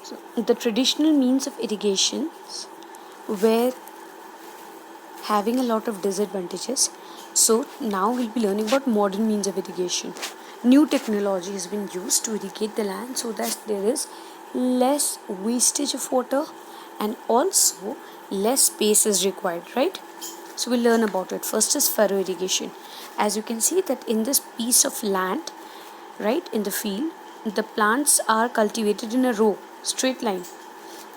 So the traditional means of irrigation were having a lot of disadvantages. So now we'll be learning about modern means of irrigation. New technology has been used to irrigate the land so that there is less wastage of water and also less space is required, right? So we'll learn about it. First is furrow irrigation. As you can see that in this piece of land, right, in the field, the plants are cultivated in a row, straight line,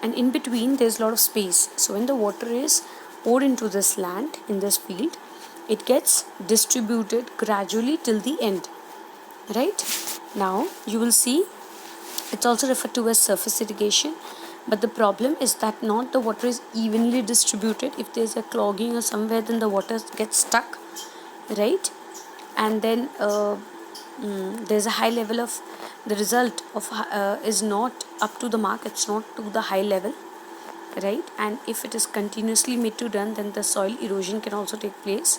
and in between there's a lot of space. So when the water is poured into this land in this field, it gets distributed gradually till the end, right? Now you will see it's also referred to as surface irrigation, but the problem is that not the water is evenly distributed. If there's a clogging or somewhere, then the water gets stuck, right? And then there's a high level of the result of is not up to the mark. It's not to the high level, right? And if it is continuously made to run, then the soil erosion can also take place,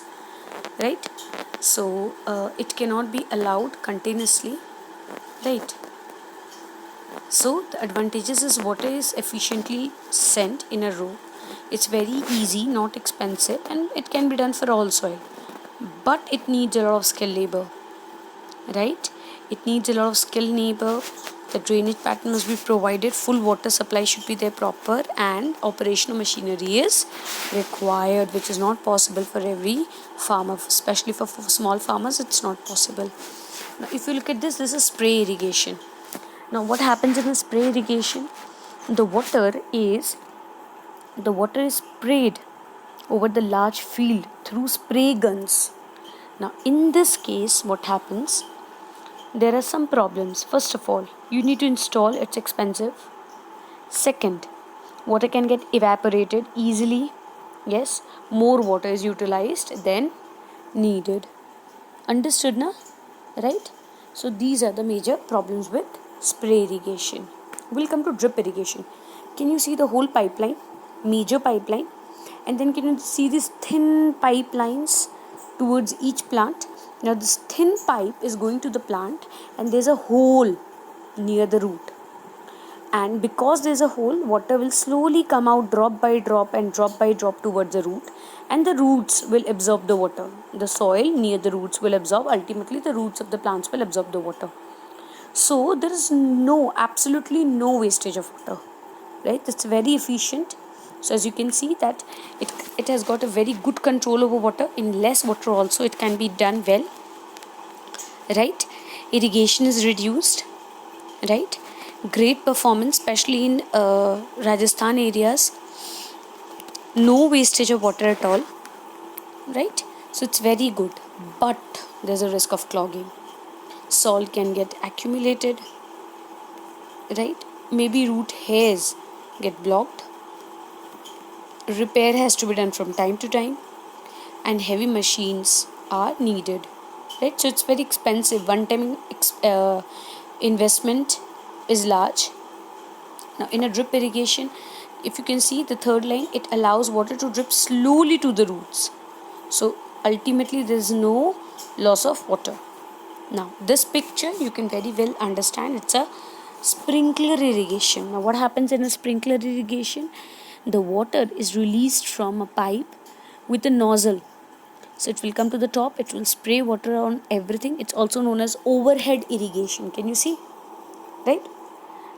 right? So it cannot be allowed continuously, right? So the advantages is water is efficiently sent in a row. It's very easy, not expensive, and it can be done for all soil, but it needs a lot of skilled labor, right? It needs a lot of skilled labor. The drainage pattern must be provided, full water supply should be there proper, and operational machinery is required, which is not possible for every farmer, especially for small farmers. It's not possible. Now if you look at this is spray irrigation. Now what happens in the spray irrigation? The water is sprayed over the large field through spray guns. Now in this case, what happens? There are some problems. First of all, you need to install, it's expensive. Second, water can get evaporated easily. Yes, more water is utilized than needed. Understood now? Right? So these are the major problems with spray irrigation. We'll come to drip irrigation. Can you see the whole pipeline? Major pipeline. And then can you see these thin pipelines towards each plant? Now this thin pipe is going to the plant and there's a hole near the root. And because there's a hole, water will slowly come out drop by drop and drop by drop towards the root, and the roots will absorb the water. The soil near the roots will absorb, ultimately the roots of the plants will absorb the water. So there is absolutely no wastage of water, right? It's very efficient. So as you can see that it has got a very good control over water. In less water also it can be done well, right? Irrigation is reduced, right? Great performance, especially in Rajasthan areas. No wastage of water at all, right? So it's very good, but there's a risk of clogging. Salt can get accumulated, right? Maybe root hairs get blocked. Repair has to be done from time to time, and heavy machines are needed, right? So it's very expensive. One-time investment is large. Now in a drip irrigation, if you can see the third line, it allows water to drip slowly to the roots. So ultimately there is no loss of water. Now this picture you can very well understand, it's a sprinkler irrigation. Now what happens in a sprinkler irrigation? The water is released from a pipe with a nozzle. So it will come to the top, it will spray water on everything. It's also known as overhead irrigation. Can you see? Right?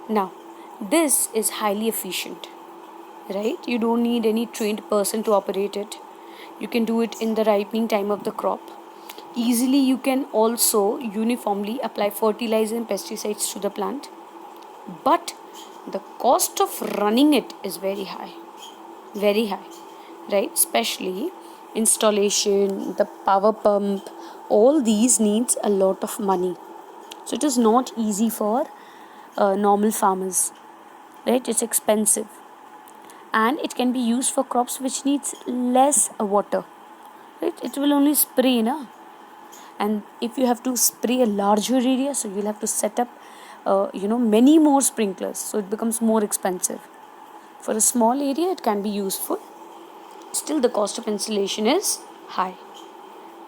Now this is highly efficient, right? You don't need any trained person to operate it. You can do it in the ripening time of the crop. Easily you can also uniformly apply fertilizer and pesticides to the plant, but the cost of running it is very high, right? Especially installation, the power pump, all these needs a lot of money. So it is not easy for normal farmers, right? It's expensive, and it can be used for crops which needs less water, right? It will only spray, na? And if you have to spray a larger area, so you'll have to set up many more sprinklers, so it becomes more expensive. For a small area it can be useful, still the cost of installation is high.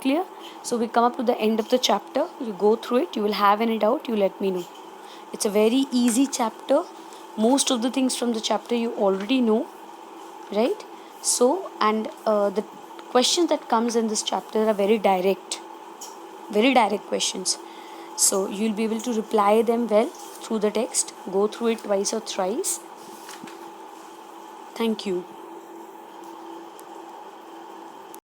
Clear? So we come up to the end of the chapter. You go through it, you will have any doubt, you let me know. It's a very easy chapter Most of the things from the chapter you already know, right? So, and the questions that comes in this chapter are very direct questions. So you'll be able to reply them well through the text. Go through it twice or thrice. Thank you.